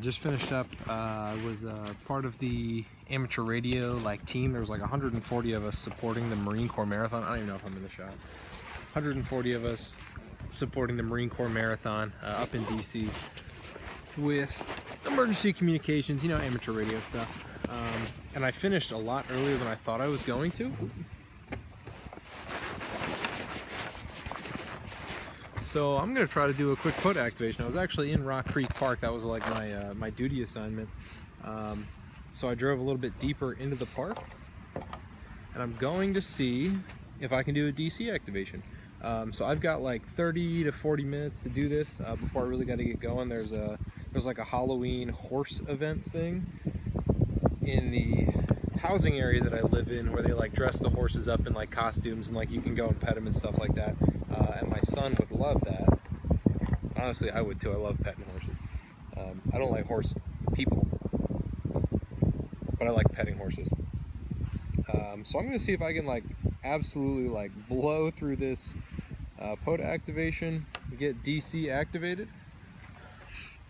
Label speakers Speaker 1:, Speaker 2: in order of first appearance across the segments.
Speaker 1: Just finished up. I was part of the amateur radio team. There was like 140 of us supporting the Marine Corps Marathon. I don't even know if I'm in the shot. 140 of us supporting the Marine Corps Marathon up in DC with emergency communications, you know, amateur radio stuff. And I finished a lot earlier than I thought I was going to. So I'm going to try to do a quick POTA activation. I was actually in Rock Creek Park. That was like my duty assignment. So I drove a little bit deeper into the park, and I'm going to see if I can do a DC activation. So I've got like 30 to 40 minutes to do this before I really got to get going. There's like a Halloween horse event thing in the housing area that I live in, where they like dress the horses up in like costumes, and like you can go and pet them and stuff like that. And my son would love that. Honestly, I would too. I love petting horses. I don't like horse people, but I like petting horses. So I'm gonna see if I can like absolutely like blow through this POTA activation, get DC activated,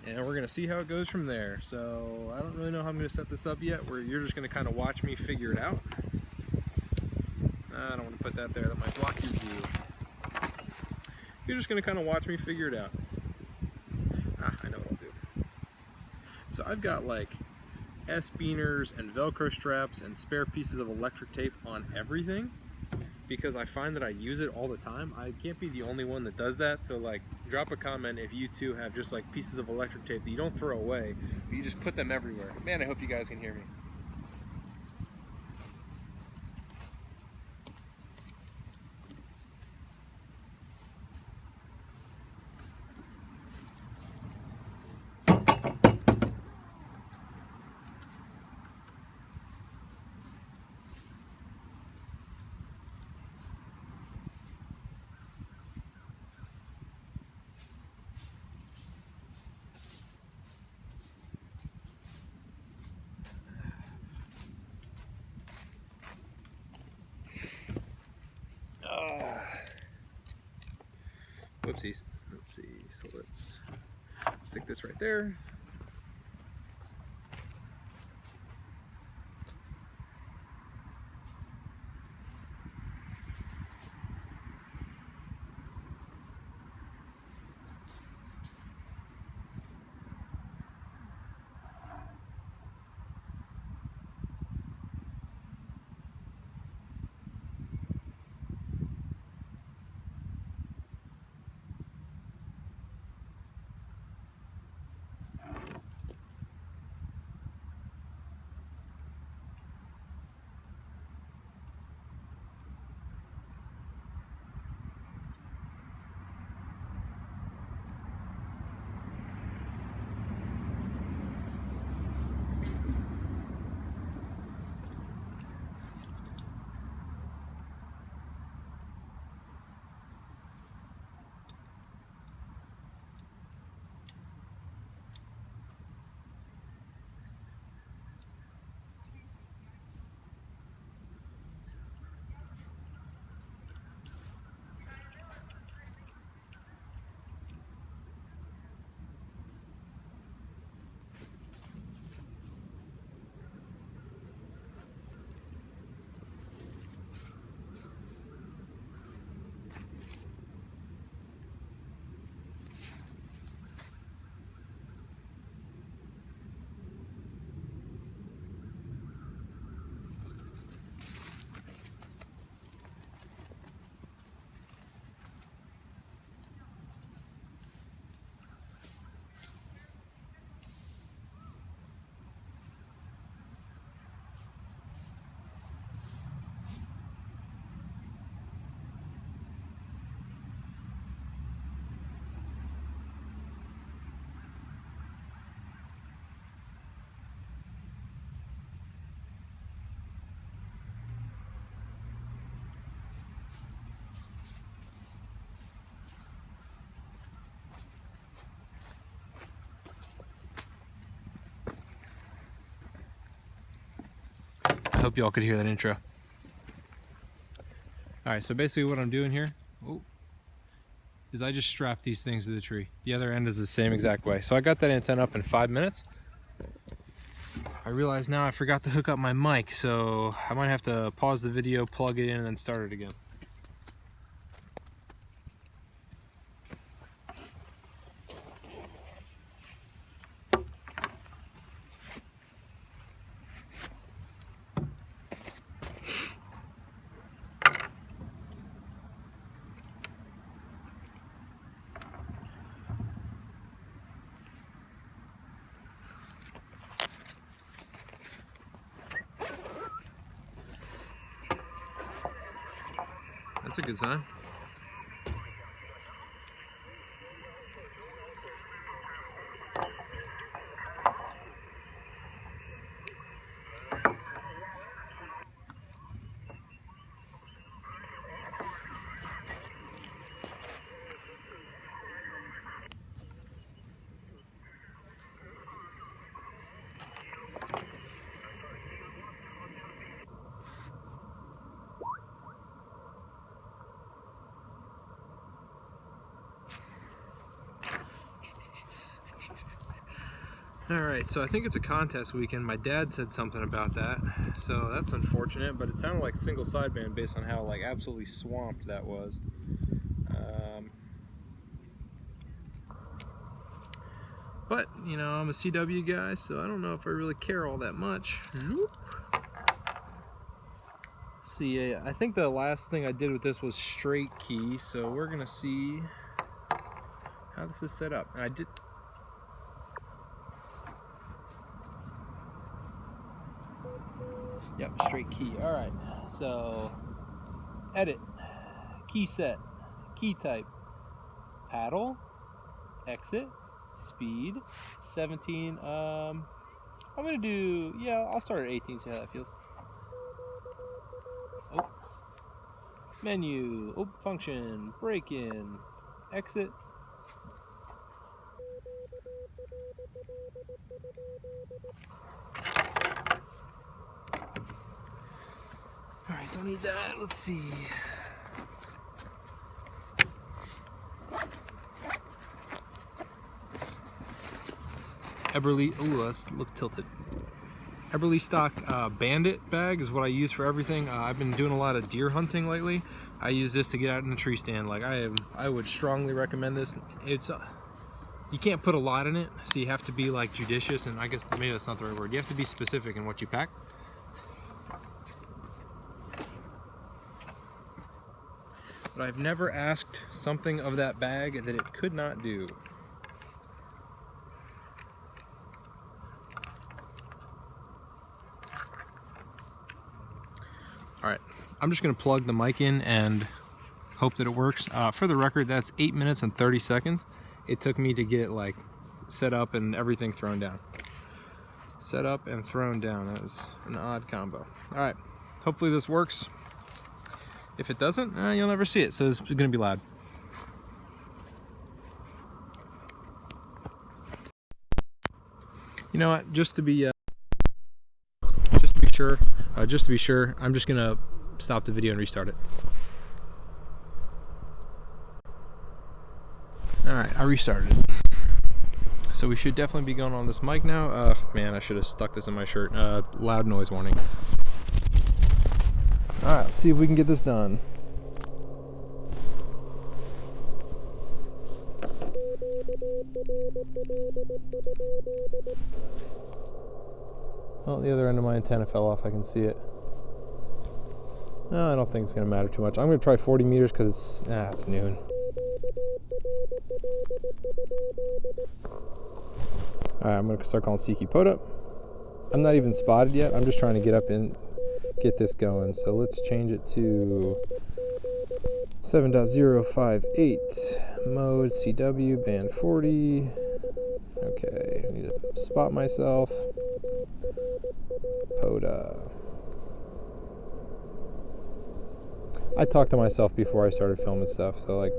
Speaker 1: and we're gonna see how it goes from there. So I don't really know how I'm gonna set this up yet, where you're just gonna kind of watch me figure it out. I don't want to put that there, that might block your view. You're just gonna kind of watch me figure it out. I know what I'll do. So I've got like S-beaners and Velcro straps and spare pieces of electric tape on everything, because I find that I use it all the time. I can't be the only one that does that. So like, drop a comment if you too have just like pieces of electric tape that you don't throw away, but you just put them everywhere. Man, I hope you guys can hear me. Whoopsies. Let's see. So let's stick this right there. I hope y'all could hear that intro. Alright, so basically what I'm doing here is I just strap these things to the tree. The other end is the same exact way. So I got that antenna up in 5 minutes. I realize now I forgot to hook up my mic, so I might have to pause the video, plug it in, and then start it again. That's a good sign. Alright, so I think it's a contest weekend. My dad said something about that, so that's unfortunate, but it sounded like single sideband based on how like absolutely swamped that was. But, you know, I'm a CW guy, so I don't know if I really care all that much. Let's see, I think the last thing I did with this was straight key, so we're gonna see how this is set up. And I did... Yep, straight key. Alright, so edit, key set, key type, paddle, exit, speed, 17. I'm gonna do, yeah, I'll start at 18, see how that feels. Oh, menu, oh, function, break in, exit. Alright, don't need that. Let's see. Eberly, ooh, that looks tilted. Eberly stock Bandit bag is what I use for everything. I've been doing a lot of deer hunting lately. I use this to get out in the tree stand. Like I would strongly recommend this. It's you can't put a lot in it, so you have to be like judicious, and I guess maybe that's not the right word. You have to be specific in what you pack. But I've never asked something of that bag that it could not do. Alright, I'm just going to plug the mic in and hope that it works. For the record, that's 8 minutes and 30 seconds. It took me to get like set up and everything thrown down. Set up and thrown down. That was an odd combo. Alright, hopefully this works. If it doesn't, you'll never see it, so it's going to be loud. You know what? Just to be sure, I'm just going to stop the video and restart it. All right, I restarted it. So we should definitely be going on this mic now. Man, I should have stuck this in my shirt. Loud noise warning. Alright, let's see if we can get this done. Oh, the other end of my antenna fell off. I can see it. No, I don't think it's going to matter too much. I'm going to try 40 meters because it's noon. Alright, I'm going to start calling Seeky POTA. I'm not even spotted yet. I'm just trying to get up and get this going. So let's change it to 7.058 mode CW band 40. Okay, I need to spot myself. POTA. I talked to myself before I started filming stuff, so like,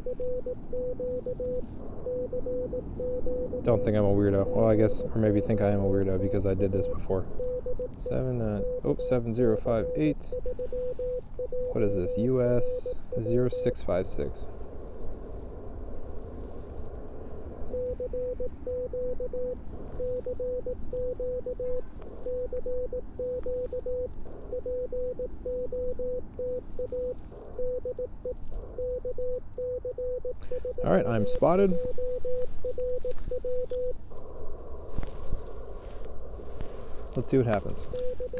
Speaker 1: don't think I'm a weirdo. Well, I guess, or maybe think I am a weirdo because I did this before. 7058. What is this? US 0656. All right, I'm spotted. Let's see what happens.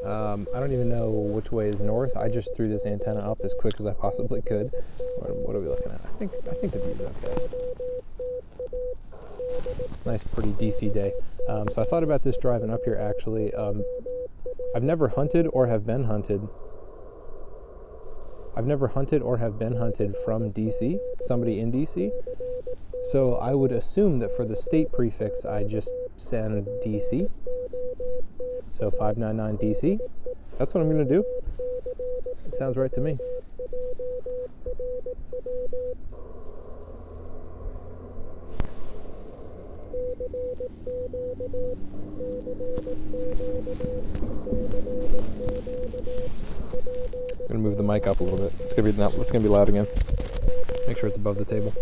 Speaker 1: I don't even know which way is north. I just threw this antenna up as quick as I possibly could. What are we looking at? I think the view's okay. Nice, pretty DC day. So I thought about this driving up here. Actually, I've never hunted or have been hunted. I've never hunted or have been hunted from DC. Somebody in DC. So I would assume that for the state prefix, I just send DC. So 599 DC. That's what I'm going to do. It sounds right to me. I'm going to move the mic up a little bit. It's going to be loud again. Make sure it's above the table.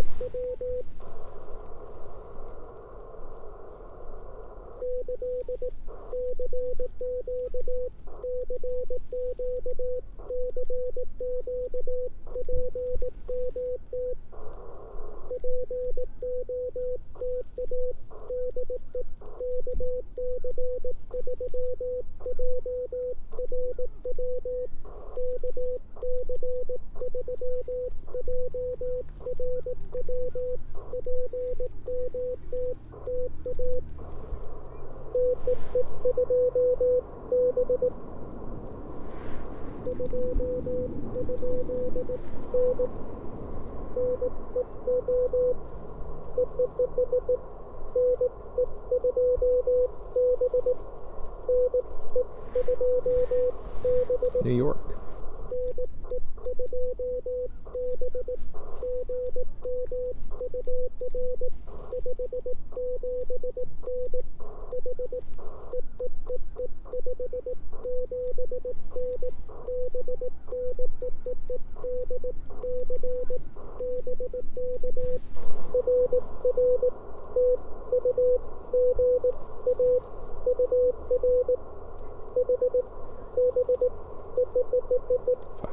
Speaker 1: New York.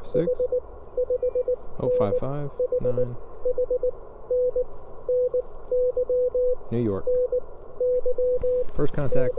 Speaker 1: Six. Oh, 559. New York. First contact.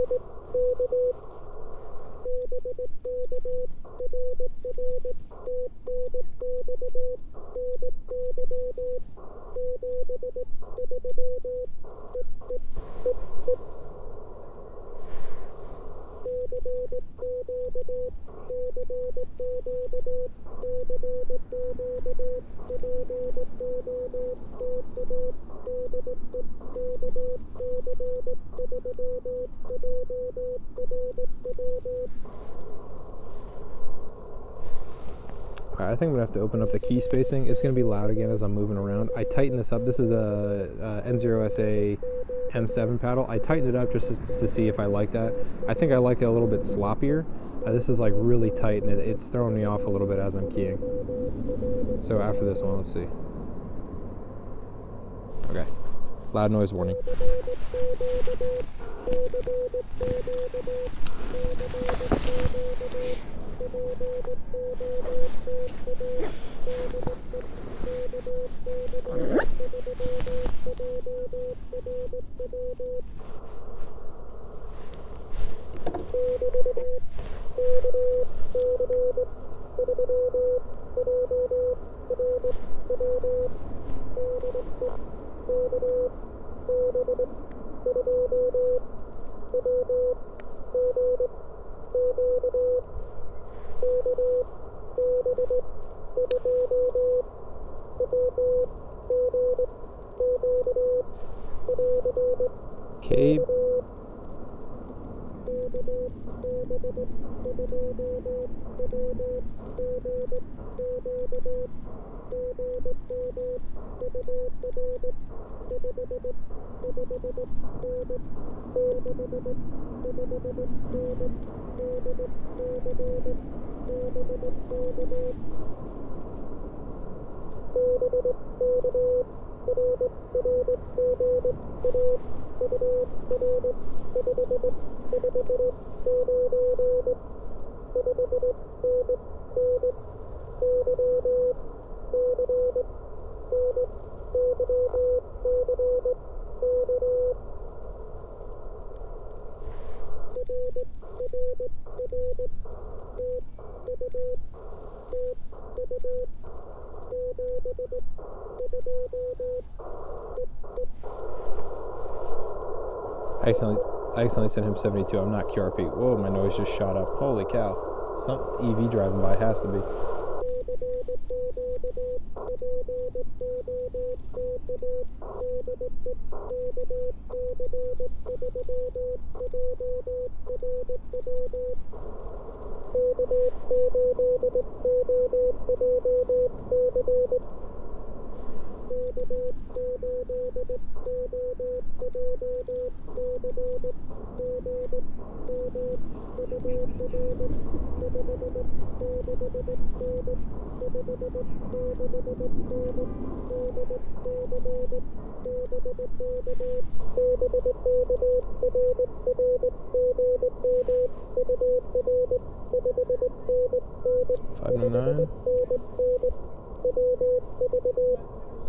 Speaker 1: Alright, I think I'm going to have to open up the key spacing. It's going to be loud again as I'm moving around. I tighten this up. This is a N0SA M7 paddle. I tightened it up just to see if I like that. I think I like it a little bit sloppier. This is like really tight and it's throwing me off a little bit as I'm keying. So after this one, let's see. Okay, loud noise warning. Okay. I accidentally sent him 72. I'm not QRP. Whoa, my noise just shot up. Holy cow. Some EV driving by, has to be.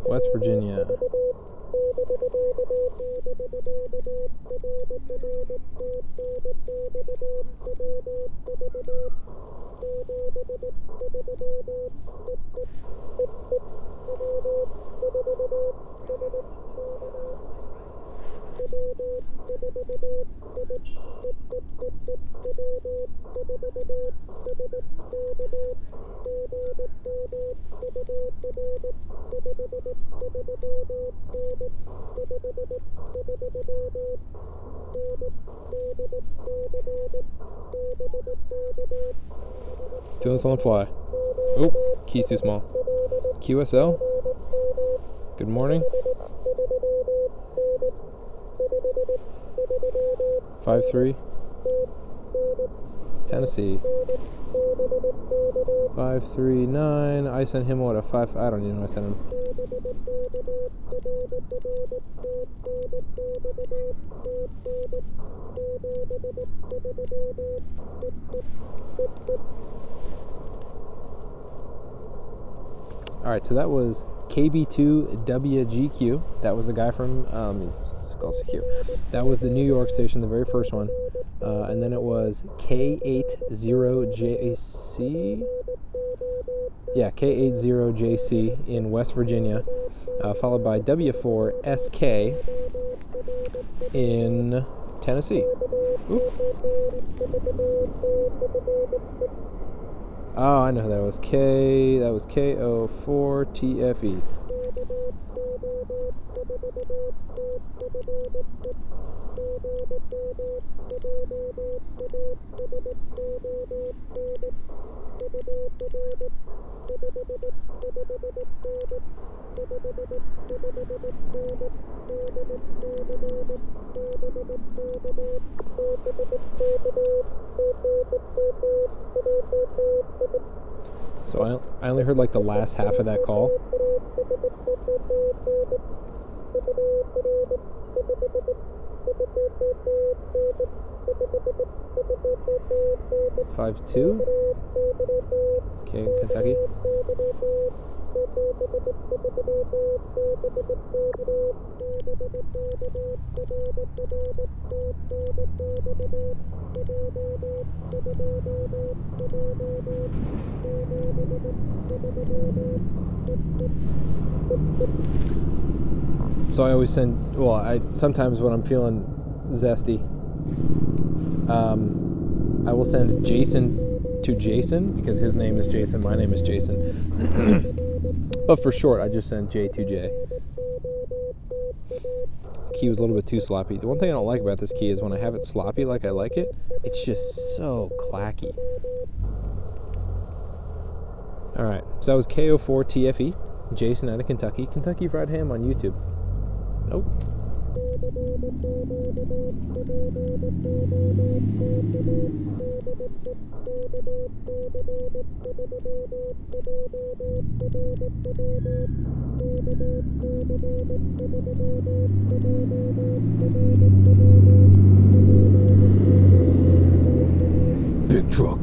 Speaker 1: West Virginia. Doing this on the fly. Oh, key's too small. QSL. Good morning. 5-3. Tennessee. 539. I sent him what, a 5. I don't even know what I sent him. Alright, so that was KB2WGQ. That was the guy from Q. That was the New York station, the very first one. And then it was K80JC. Yeah, K80JC in West Virginia, followed by W4SK in Tennessee. Oop. Oh, I know who that was. That was KO4TFE. So I only heard like the last half of that call. (5-2). Okay, Kentucky. So I always send, sometimes when I'm feeling zesty, I will send Jason to Jason, because his name is Jason, my name is Jason. But for short, I just send J2J. Key was a little bit too sloppy. The one thing I don't like about this key is when I have it sloppy like I like it, it's just so clacky. Alright, so that was KO4TFE, Jason out of Kentucky. Kentucky Fried Ham on YouTube. Nope. Big truck.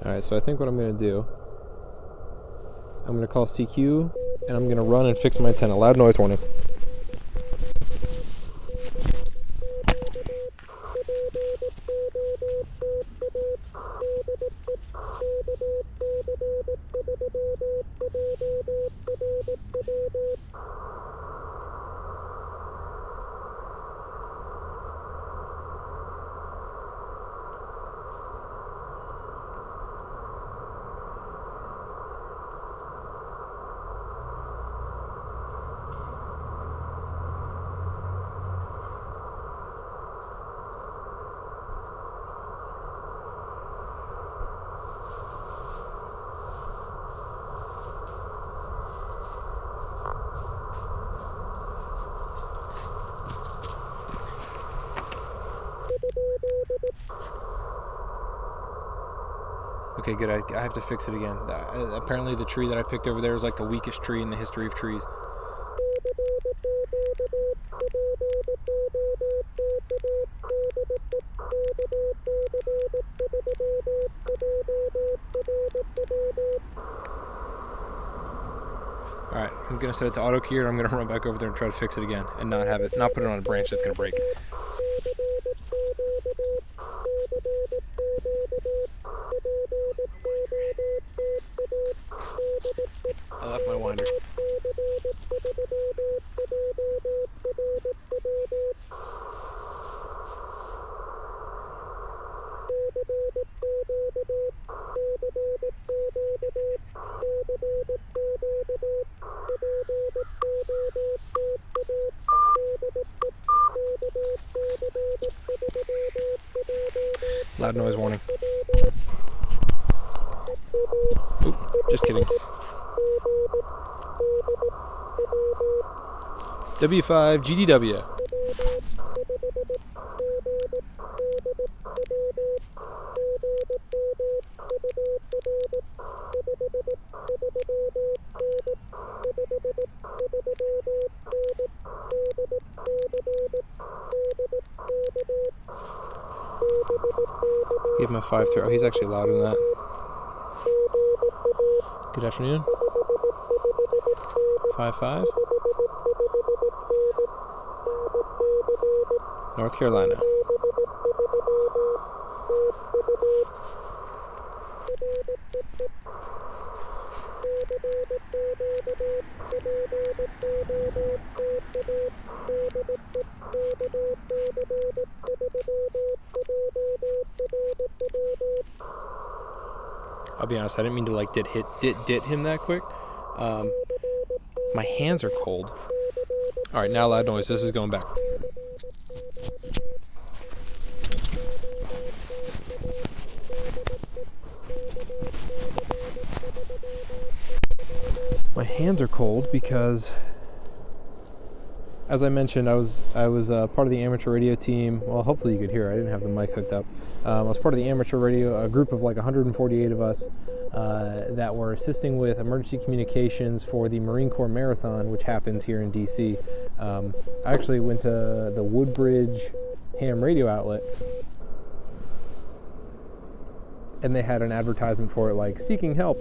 Speaker 1: Alright, so I think what I'm going to do, I'm going to call CQ, and I'm going to run and fix my antenna. Loud noise warning. Okay, good. I have to fix it again. Apparently the tree that I picked over there is like the weakest tree in the history of trees. Alright, I'm going to set it to auto key, and I'm going to run back over there and try to fix it again and not put it on a branch that's going to break. I left my winder. Loud noise warning. Oop, just kidding. W5 GDW. Give him a 5-3. Oh, he's actually louder than that. Good afternoon. 5-5. North Carolina. I'll be honest, I didn't mean to like dit him that quick. My hands are cold. Alright, now loud noise. This is going back. My hands are cold because, as I mentioned, I was part of the amateur radio team. Well, hopefully you could hear. I didn't have the mic hooked up. I was part of the amateur radio, a group of like 148 of us that were assisting with emergency communications for the Marine Corps Marathon, which happens here in DC. I actually went to the Woodbridge ham radio outlet, and they had an advertisement for it, like seeking help.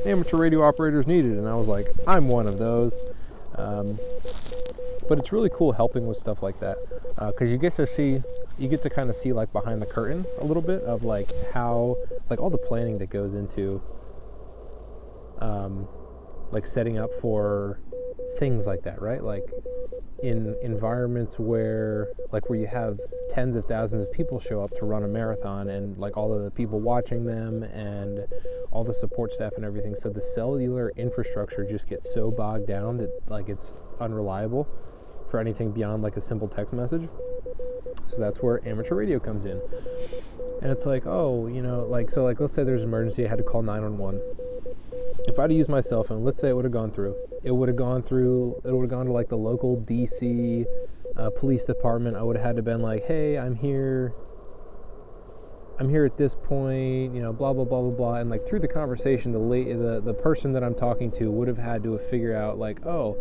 Speaker 1: Amateur radio operators needed, and I was like, I'm one of those. But it's really cool helping with stuff like that, because you get to kind of see like behind the curtain a little bit of like how, like all the planning that goes into like setting up for things like that, right? Like in environments where you have tens of thousands of people show up to run a marathon, and like all of the people watching them and all the support staff and everything. So the cellular infrastructure just gets so bogged down that like it's unreliable for anything beyond like a simple text message. So that's where amateur radio comes in. And it's like, oh, you know, like, so like let's say there's an emergency, I had to call 911. if I'd used my cell phone, let's say it would have gone through. It would have gone to like the local DC police department. I would have had to been like, hey, I'm here at this point, you know, blah blah blah blah blah, and like through the conversation, the person that I'm talking to would have had to figure out like, oh,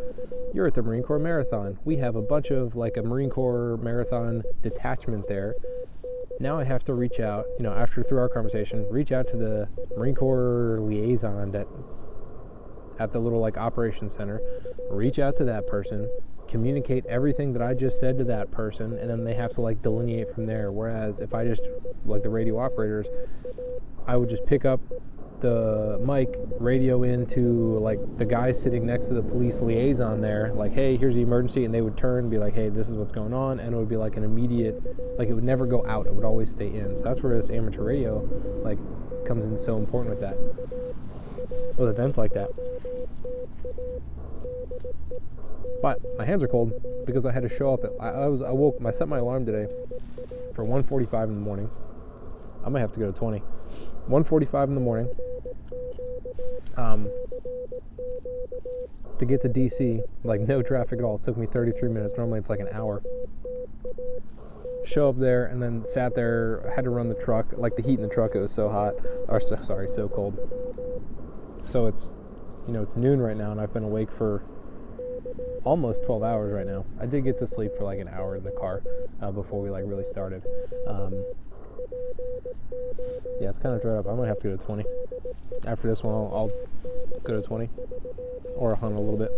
Speaker 1: you're at the Marine Corps Marathon. We have a bunch of like a Marine Corps Marathon detachment there. Now I have to reach out, you know, through our conversation, reach out to the Marine Corps liaison at the little like operations center, reach out to that person, communicate everything that I just said to that person, and then they have to like delineate from there. Whereas if I just, like the radio operators, I would just pick up the mic, radio into like the guy sitting next to the police liaison there, like, hey, here's the emergency, and they would turn and be like, hey, this is what's going on, and it would be like an immediate, like it would never go out, it would always stay in. So that's where this amateur radio like comes in so important with that, with events like that. But my hands are cold because I had to show up at, I set my alarm today for 1:45 in the morning. I might have to go to 20. 1:45 in the morning. To get to DC, like no traffic at all. It took me 33 minutes. Normally it's like an hour. Show up there and then sat there. I had to run the truck. Like the heat in the truck, it was so hot. So cold. So it's, you know, it's noon right now and I've been awake for almost 12 hours right now. I did get to sleep for like an hour in the car before we like really started. Yeah, it's kind of dried up. I might have to go to 20. After this one, I'll go to 20 or hunt a little bit.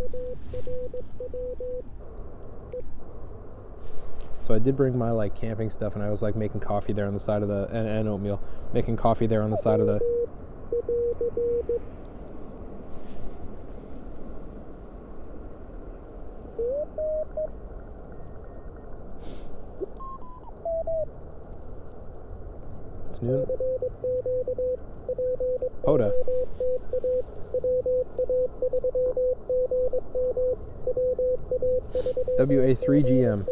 Speaker 1: So I did bring my like camping stuff, and I was like making coffee there on the side of the and oatmeal, making coffee there on the side of the. It's noon. POTA. WA3GM.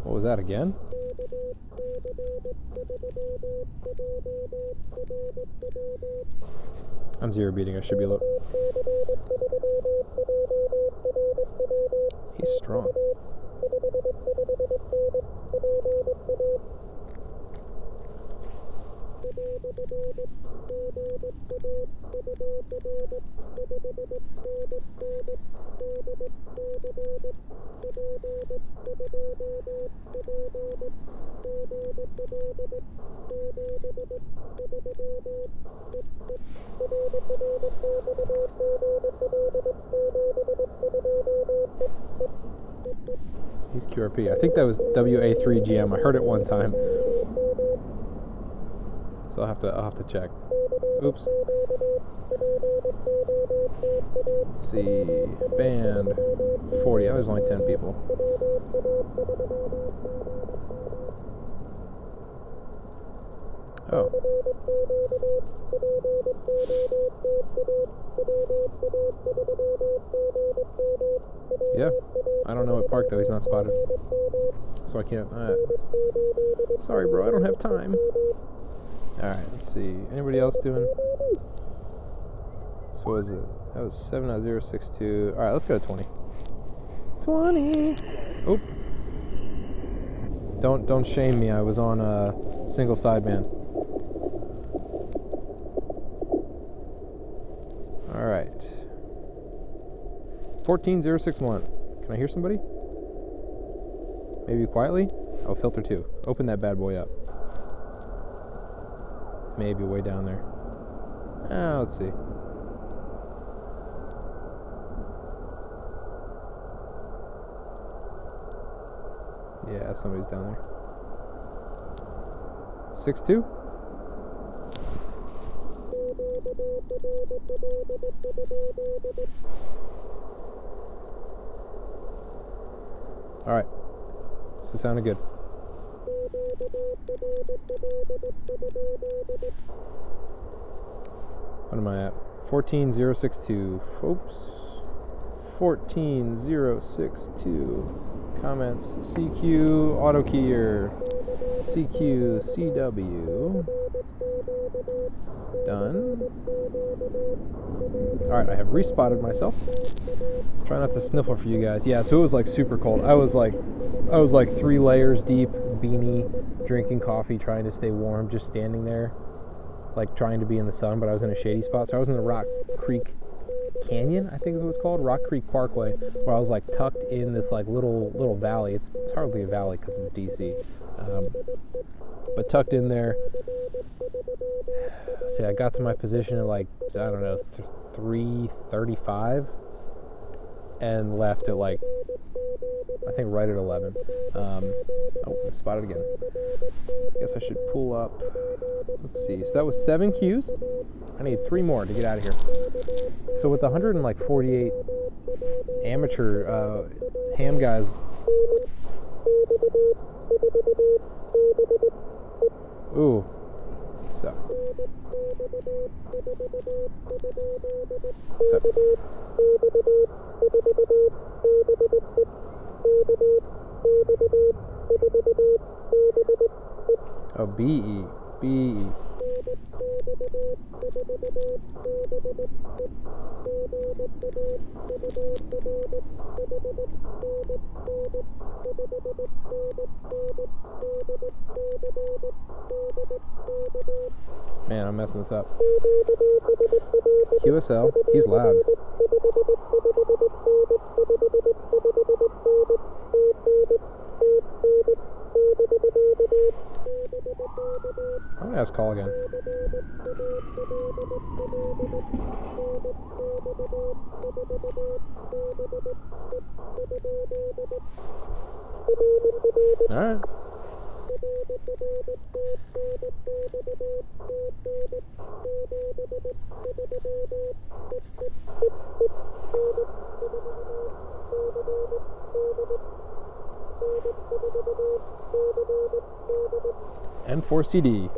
Speaker 1: What was that again? I'm zero beating. I should be low. He's strong. He's QRP. I think that was WA3GM. I heard it one time. So I'll have to check. Oops. Let's see. Band 40. Oh, there's only 10 people. Oh. Yeah. I don't know what park though. He's not spotted. So I can't. Sorry, bro. I don't have time. Alright, let's see. Anybody else doing? So what was it? That was 7.062. Alright, let's go to 20. 20! Oh. Don't shame me. I was on a single sideband. Alright. 14.061. Can I hear somebody? Maybe quietly? Oh, filter 2. Open that bad boy up. Maybe way down there. Let's see. Yeah, somebody's down there. 6.2? Alright. This is sounding good. What am I at? 14.062. Oops. 14062. Comments CQ auto keyer. CQ CW. Done. Alright, I have respotted myself. Try not to sniffle for you guys. Yeah, so it was like super cold. I was like 3 layers deep, beanie, drinking coffee, trying to stay warm, just standing there, like trying to be in the sun, but I was in a shady spot. So I was in the Rock Creek Canyon, I think is what it's called, Rock Creek Parkway, where I was like tucked in this like little valley. It's hardly a valley because it's DC, but tucked in there. See, I got to my position at like, I don't know, 3:35 and left at like, I think right at 11. Oh, I spotted again. I guess I should pull up. Let's see. So that was 7 cues. I need 3 more to get out of here. So with 148 amateur ham guys, ooh, so. Oh, BE. Man, I'm messing this up. QSL, he's loud. I'm gonna ask call again. All right. N0SA.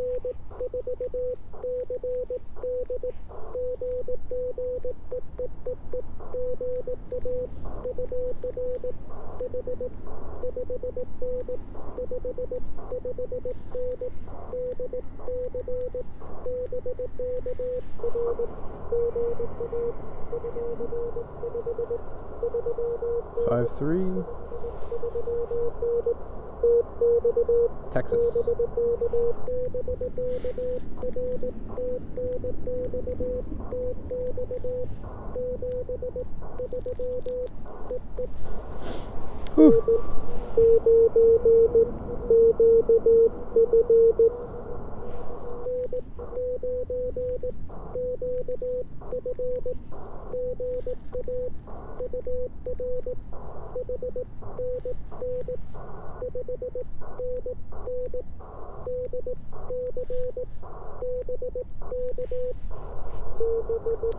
Speaker 1: Five 3. Texas. Whew.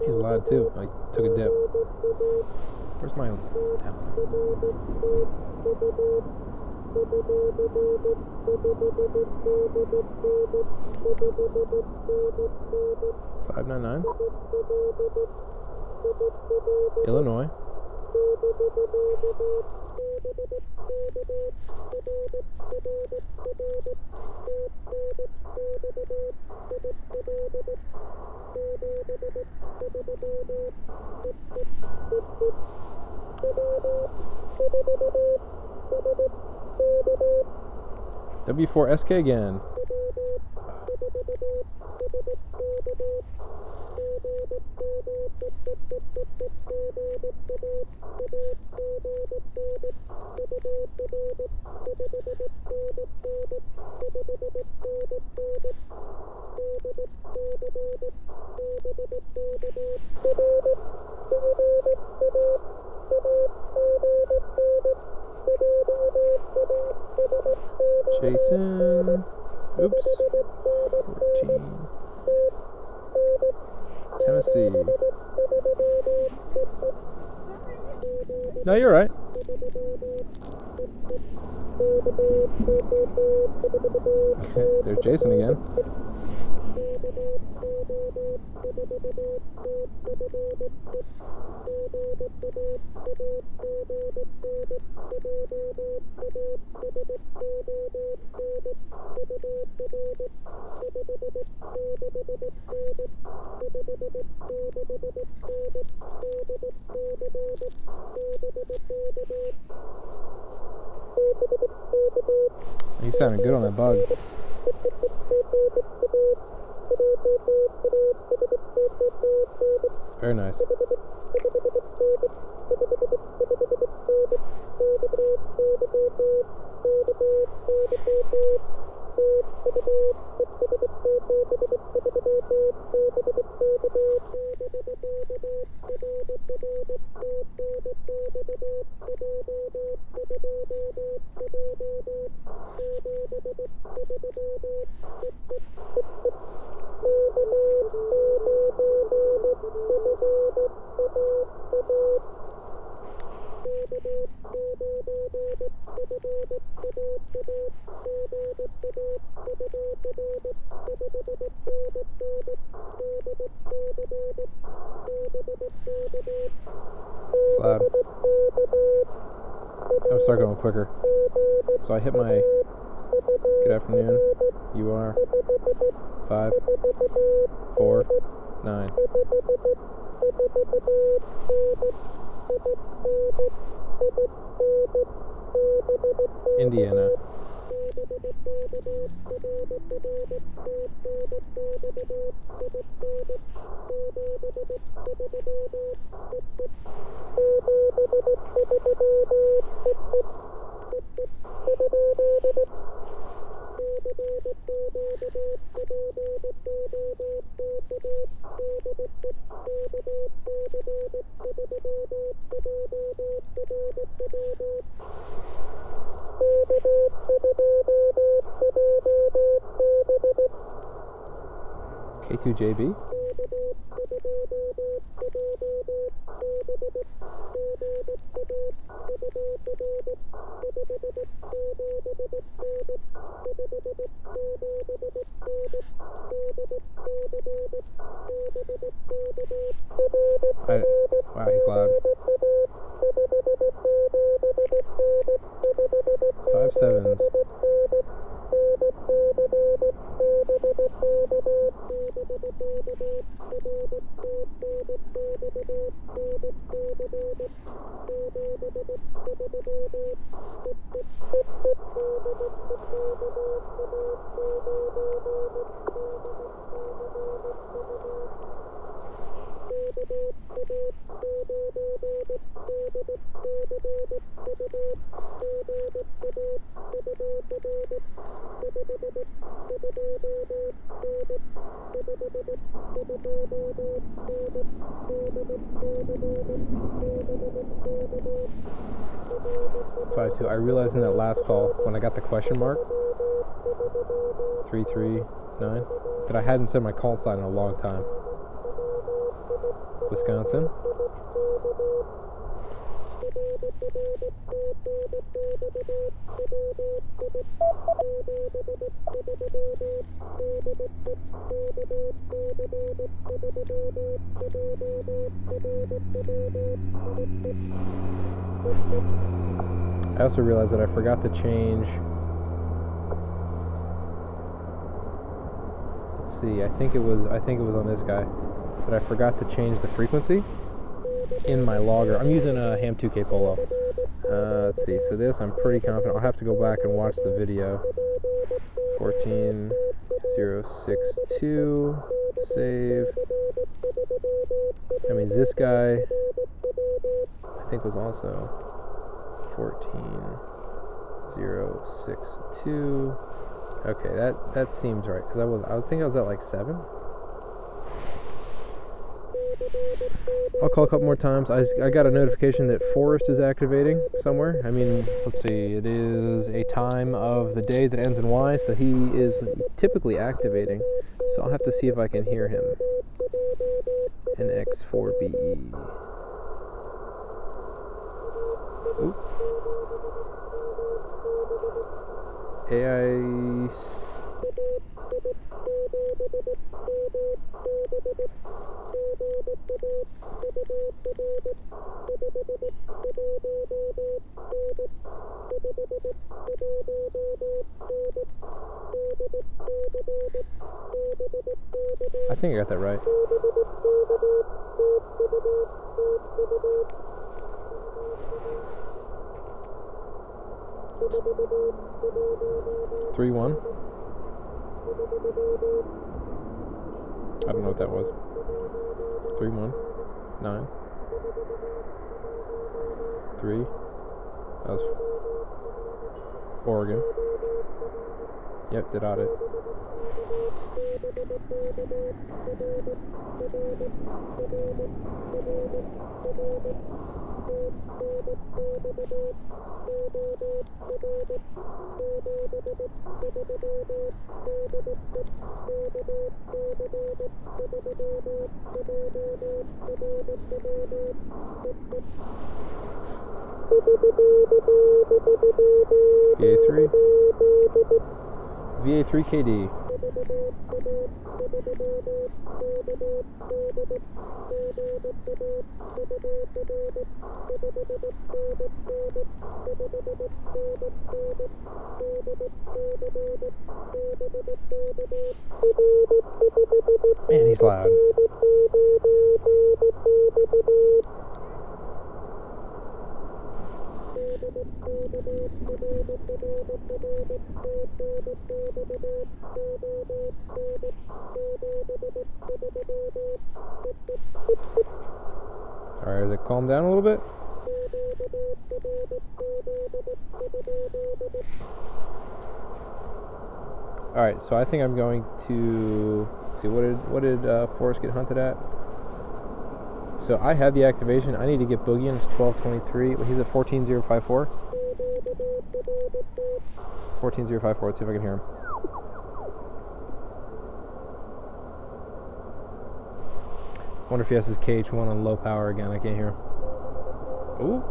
Speaker 1: He's loud too. I took a dip. Where's my... $599. Illinois. W4SK again. Jason. Oops. 14. Tennessee. No, you're right. There's Jason again. He sounded good on that bug. Very nice. It's loud. I'm start going quicker. So I hit my good afternoon. You are 5, 4, 9. Indiana. K2JB? Wow, he's loud. 5 7s. I realized in that last call when I got the question mark 339 that I hadn't said my call sign in a long time. Wisconsin. I also realized that I forgot to change. Let's see. I think it was on this guy, but I forgot to change the frequency in my logger. I'm using a Ham 2K Polo. Let's see. So this, I'm pretty confident. I'll have to go back and watch the video. 14062 save. That means this guy, I think, was also 14062. Okay, that seems right, because I think I was at like 7. I'll call a couple more times. I got a notification that Forrest is activating somewhere. I mean, let's see, it is a time of the day that ends in Y, so he is typically activating. So I'll have to see if I can hear him. NX4BE. Oop. AI. I think I got that right. Three, 1. I don't know what that was. 3, 1, 9. 3. That was Oregon. Yep, did audit. VA3. VA3 KD. Man, he's loud. Alright, has it calmed down a little bit? Alright, so I think I'm going to see what did Forrest get hunted at? So I have the activation. I need to get Boogie in. It's 1223. He's at 14054. 14054. Let's see if I can hear him. Wonder if he has his KH1 on low power again. I can't hear him. Ooh.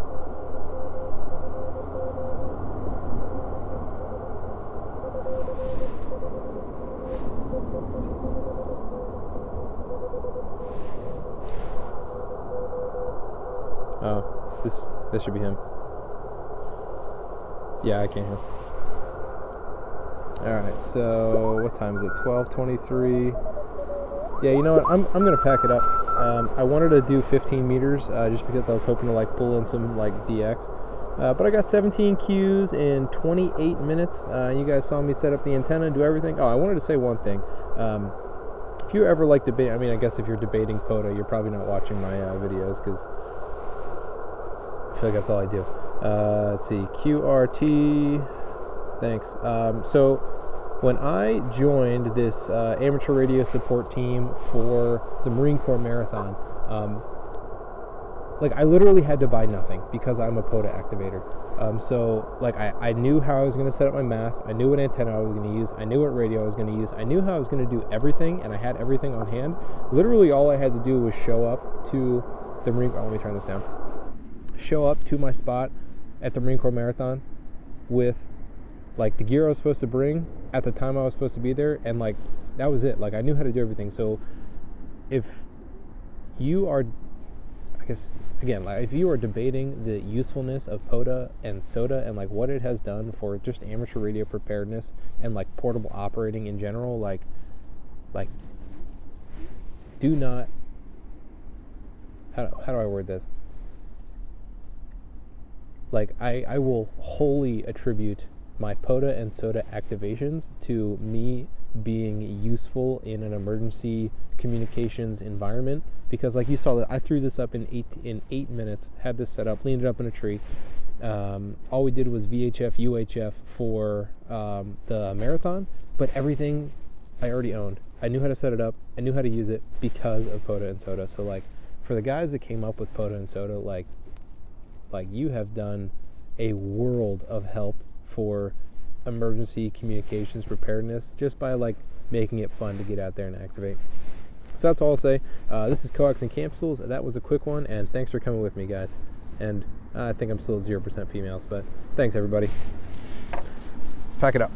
Speaker 1: Oh, this should be him. Yeah, I can't hear. Alright, so what time is it? 12:23. Yeah, you know what? I'm gonna pack it up. I wanted to do 15 meters just because I was hoping to like pull in some like DX. But I got 17 Qs in 28 minutes. You guys saw me set up the antenna, do everything. Oh, I wanted to say one thing. If you ever like debate, I mean, I guess if you're debating POTA, you're probably not watching my videos because I feel like that's all I do. Let's see, QRT. Thanks. So when I joined this amateur radio support team for the Marine Corps Marathon, like I literally had to buy nothing because I'm a POTA activator. So like I knew how I was going to set up my mast. I knew what antenna I was going to use. I knew what radio I was going to use. I knew how I was going to do everything, and I had everything on hand. Literally all I had to do was show up to the Marine Corps. Oh, let me turn this down. Show up to my spot at the Marine Corps Marathon with like the gear I was supposed to bring at the time I was supposed to be there, and like that was it. Like I knew how to do everything. So if you are, I guess again, like if you are debating the usefulness of POTA and SOTA and like what it has done for just amateur radio preparedness and like portable operating in general, like do not, how do I word this? Like I will wholly attribute my POTA and SOTA activations to me being useful in an emergency communications environment, because like you saw that I threw this up in 8 minutes, had this set up, leaned it up in a tree. All we did was VHF, UHF for the marathon, but everything I already owned. I knew how to set it up. I knew how to use it because of POTA and SOTA. So like for the guys that came up with POTA and SOTA, like you have done a world of help for emergency communications preparedness just by like making it fun to get out there and activate. So that's all I'll say. This is Coax and Capsules. That was a quick one, and thanks for coming with me, guys. And I think I'm still at 0% females, but thanks everybody. Let's pack it up.